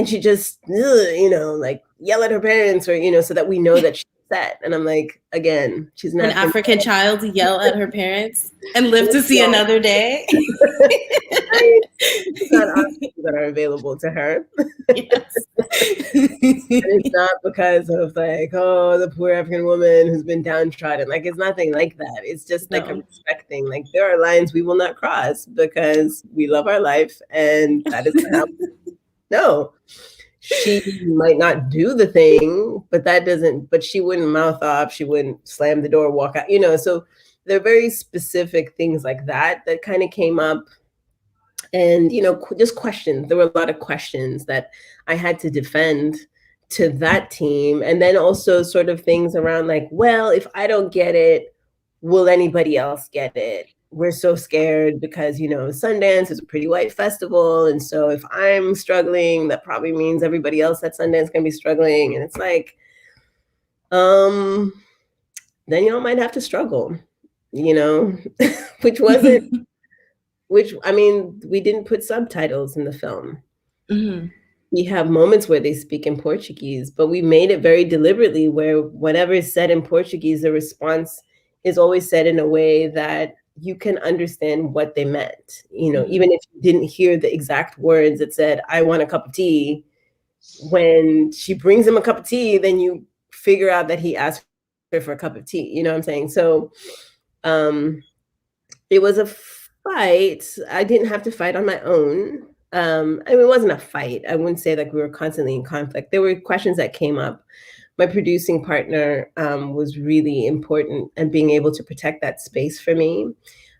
yell at her parents, or, so that we know that she's set. And I'm like, again, she's An not going African child yell at her parents and live to see to. another day. It's not options that are available to her. Yes. And it's not because of like, oh, the poor African woman who's been downtrodden. Like, it's nothing like that. It's just like a No. respect thing. Like, there are lines we will not cross because we love our life, and that is not how. No, she might not do the thing, but that doesn't. But she wouldn't mouth off. She wouldn't slam the door, walk out. So there are very specific things like that that kind of came up. And just questions. There were a lot of questions that I had to defend to that team, and then also sort of things around like, well, if I don't get it, will anybody else get it? We're so scared because Sundance is a pretty white festival, and so if I'm struggling, that probably means everybody else at Sundance is going to be struggling. And it's like, then y'all might have to struggle, which wasn't. Which, I mean, we didn't put subtitles in the film. Mm-hmm. We have moments where they speak in Portuguese, but we made it very deliberately where whatever is said in Portuguese, the response is always said in a way that you can understand what they meant. Even if you didn't hear the exact words that said, I want a cup of tea, when she brings him a cup of tea, then you figure out that he asked her for a cup of tea. You know what I'm saying? So it was a fight. I didn't have to fight on my own. It wasn't a fight. I wouldn't say like we were constantly in conflict. There were questions that came up. My producing partner was really important, and being able to protect that space for me.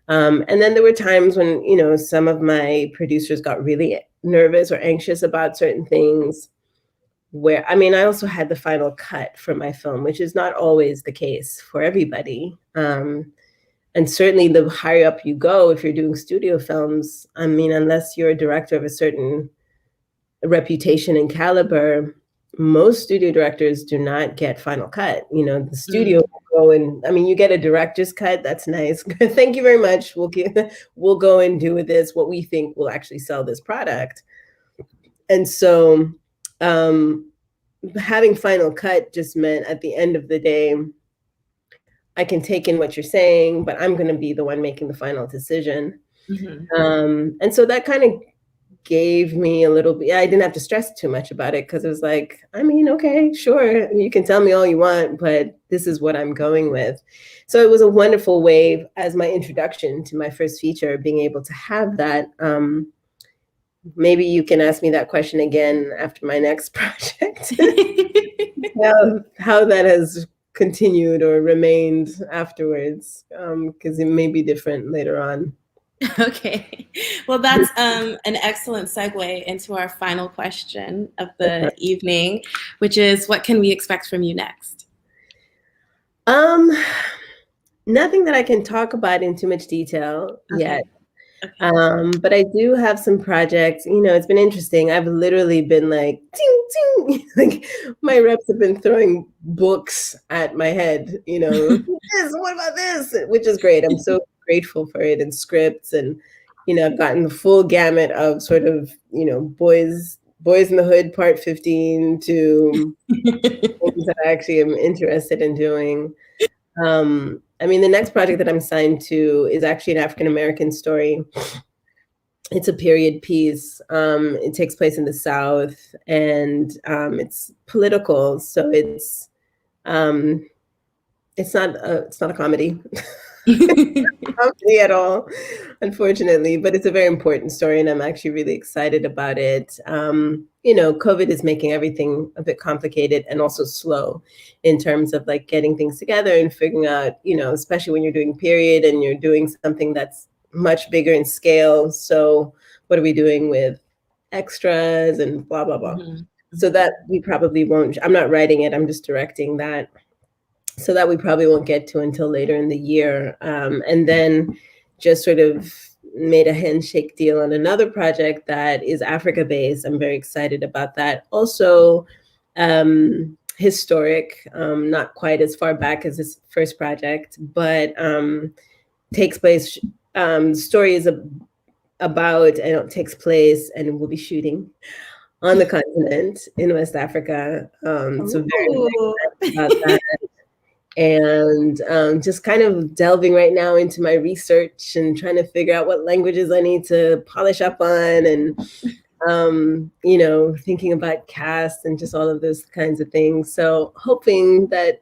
And then there were times when, some of my producers got really nervous or anxious about certain things where, I also had the final cut for my film, which is not always the case for everybody. And certainly the higher up you go, if you're doing studio films, unless you're a director of a certain reputation and caliber, most studio directors do not get final cut. The studio will go and, you get a director's cut. That's nice. Thank you very much. We'll go and do with this what we think will actually sell this product. And so having final cut just meant at the end of the day, I can take in what you're saying, but I'm going to be the one making the final decision. Mm-hmm. And so that kind of gave me a little bit, I didn't have to stress too much about it because it was like, okay, sure, you can tell me all you want, but this is what I'm going with. So it was a wonderful way as my introduction to my first feature, being able to have that. Maybe you can ask me that question again after my next project. How that has continued or remained afterwards, because it may be different later on. Okay. Well, that's an excellent segue into our final question of the evening, which is, what can we expect from you next? Nothing that I can talk about in too much detail yet. Okay. But I do have some projects. It's been interesting. I've literally been like, ting, ting. Like my reps have been throwing books at my head, what about this? Which is great. I'm so grateful for it, and scripts, and, I've gotten the full gamut of sort of, Boys in the Hood Part 15 to things that I actually am interested in doing. The next project that I'm signed to is actually an African-American story. It's a period piece. It takes place in the South, and it's political. So it's not a comedy. Comedy at all, unfortunately, but it's a very important story, and I'm actually really excited about it. COVID is making everything a bit complicated and also slow in terms of like getting things together and figuring out, especially when you're doing period and you're doing something that's much bigger in scale. So what are we doing with extras and blah, blah, blah. Mm-hmm. So that we probably won't, I'm not writing it, I'm just directing that. So that we probably won't get to until later in the year. And then just sort of made a handshake deal on another project that is Africa-based. I'm very excited about that. Also, historic, not quite as far back as this first project, but takes place, story is about, and it takes place, and we'll be shooting on the continent in West Africa. So very excited about that. and just kind of delving right now into my research and trying to figure out what languages I need to polish up on, and thinking about cast and just all of those kinds of things. So hoping that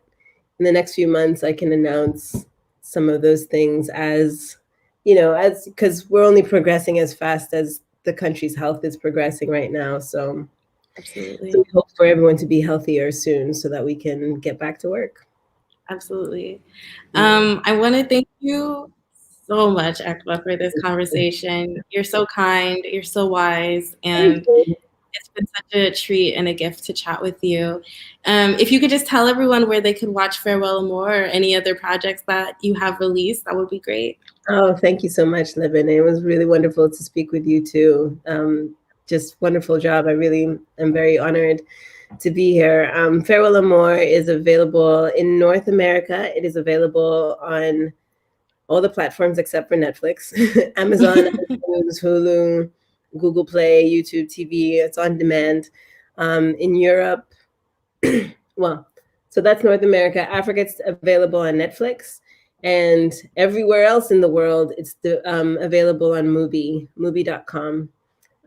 in the next few months I can announce some of those things, as because we're only progressing as fast as the country's health is progressing right now. So Absolutely. we hope for everyone to be healthier soon so that we can get back to work. Absolutely. I want to thank you so much, Ekwa, for this conversation. You're so kind, you're so wise, and it's been such a treat and a gift to chat with you. If you could just tell everyone where they could watch Farewell Amore or any other projects that you have released, that would be great. Oh, thank you so much, Libin. It was really wonderful to speak with you too. Just wonderful job. I really am very honored to be here. Farewell Amore is available in North America. It is available on all the platforms except for Netflix, Amazon, Hulu, Google Play, YouTube TV. It's on demand. In Europe, well, so that's North America. Africa, it's available on Netflix. And everywhere else in the world, it's available on Mubi.com,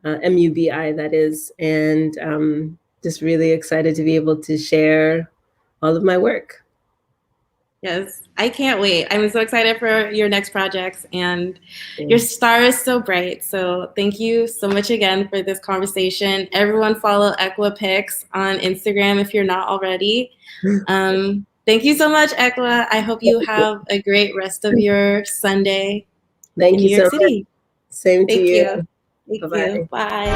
MUBI, that is. And just really excited to be able to share all of my work. Yes, I can't wait. I'm so excited for your next projects, and your star is so bright. So thank you so much again for this conversation. Everyone follow Ekwa Pics on Instagram if you're not already. Thank you so much, Ekwa. I hope you have a great rest of your Sunday in New York City. Same to you. Thank Bye-bye. you. Bye.